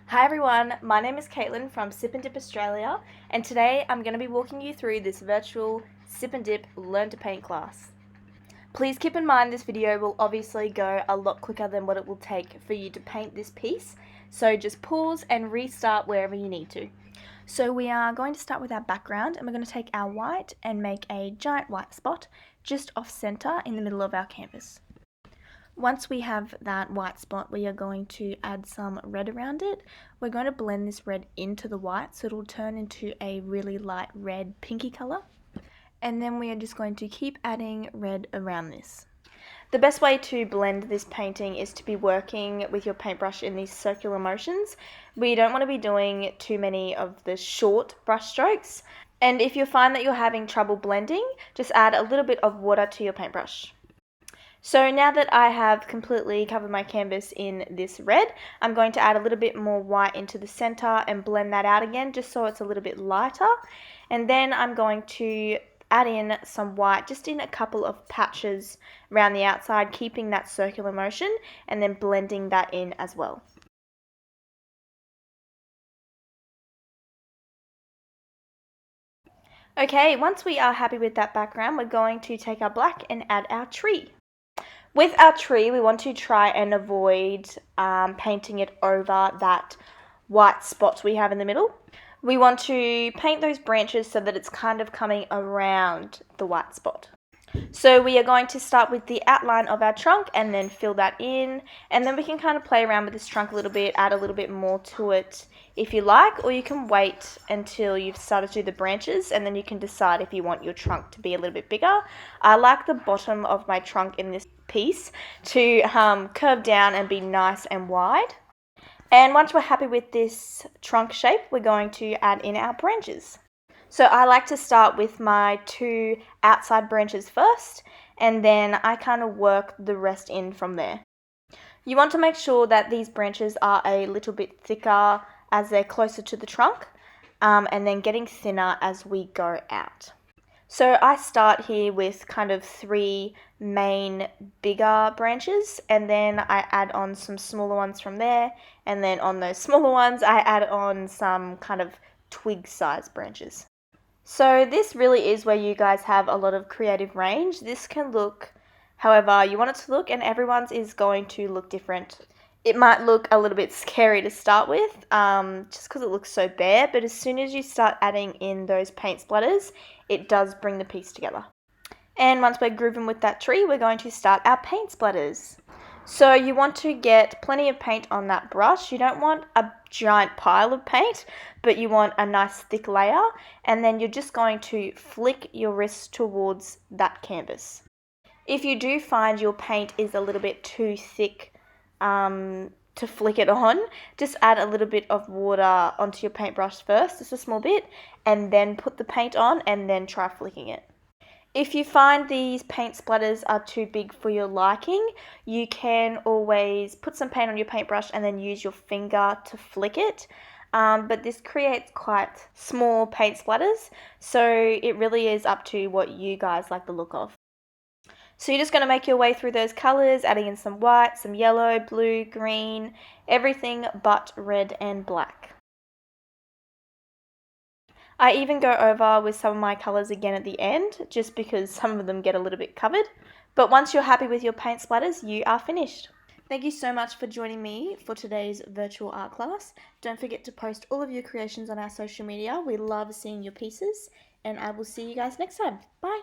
Hi everyone, my name is Kaitlyn from Sip and Dip Australia, and today I'm going to be walking you through this virtual Sip and Dip Learn to Paint class. Please keep in mind this video will obviously go a lot quicker than what it will take for you to paint this piece, so just pause and restart wherever you need to. So we are going to start with our background, and we're going to take our white and make a giant white spot just off center in the middle of our canvas. Once we have that white spot, we are going to add some red around it. We're going to blend this red into the white so it'll turn into a really light red pinky colour. And then we are just going to keep adding red around this. The best way to blend this painting is to be working with your paintbrush in these circular motions. We don't want to be doing too many of the short brush strokes. And if you find that you're having trouble blending, just add a little bit of water to your paintbrush. So now that I have completely covered my canvas in this red, I'm going to add a little bit more white into the center and blend that out again just so it's a little bit lighter. And then I'm going to add in some white just in a couple of patches around the outside, keeping that circular motion and then blending that in as well. Okay, once we are happy with that background, we're going to take our black and add our tree. With our tree, we want to try and avoid painting it over that white spot we have in the middle. We want to paint those branches so that it's kind of coming around the white spot. So we are going to start with the outline of our trunk and then fill that in, and then we can kind of play around with this trunk a little bit, add a little bit more to it if you like, or you can wait until you've started to do the branches and then you can decide if you want your trunk to be a little bit bigger. I like the bottom of my trunk in this piece to curve down and be nice and wide. And once we're happy with this trunk shape, we're going to add in our branches. So I like to start with my two outside branches first, and then I kind of work the rest in from there. You want to make sure that these branches are a little bit thicker as they're closer to the trunk, and then getting thinner as we go out. So I start here with kind of three main bigger branches, and then I add on some smaller ones from there, and then on those smaller ones I add on some kind of twig size branches. So this really is where you guys have a lot of creative range. This can look however you want it to look, and everyone's is going to look different. It might look a little bit scary to start with, just because it looks so bare, but as soon as you start adding in those paint splatters, it does bring the piece together. And once we're grooving with that tree, we're going to start our paint splatters. So you want to get plenty of paint on that brush. You don't want a giant pile of paint, but you want a nice thick layer, and then you're just going to flick your wrist towards that canvas. If you do find your paint is a little bit too thick to flick it on, just add a little bit of water onto your paintbrush first, just a small bit, and then put the paint on and then try flicking it. If you find these paint splatters are too big for your liking, you can always put some paint on your paintbrush and then use your finger to flick it. But this creates quite small paint splatters, so it really is up to what you guys like the look of. So you're just going to make your way through those colours, adding in some white, some yellow, blue, green, everything but red and black. I even go over with some of my colours again at the end, just because some of them get a little bit covered. But once you're happy with your paint splatters, you are finished. Thank you so much for joining me for today's virtual art class. Don't forget to post all of your creations on our social media. We love seeing your pieces, and I will see you guys next time. Bye!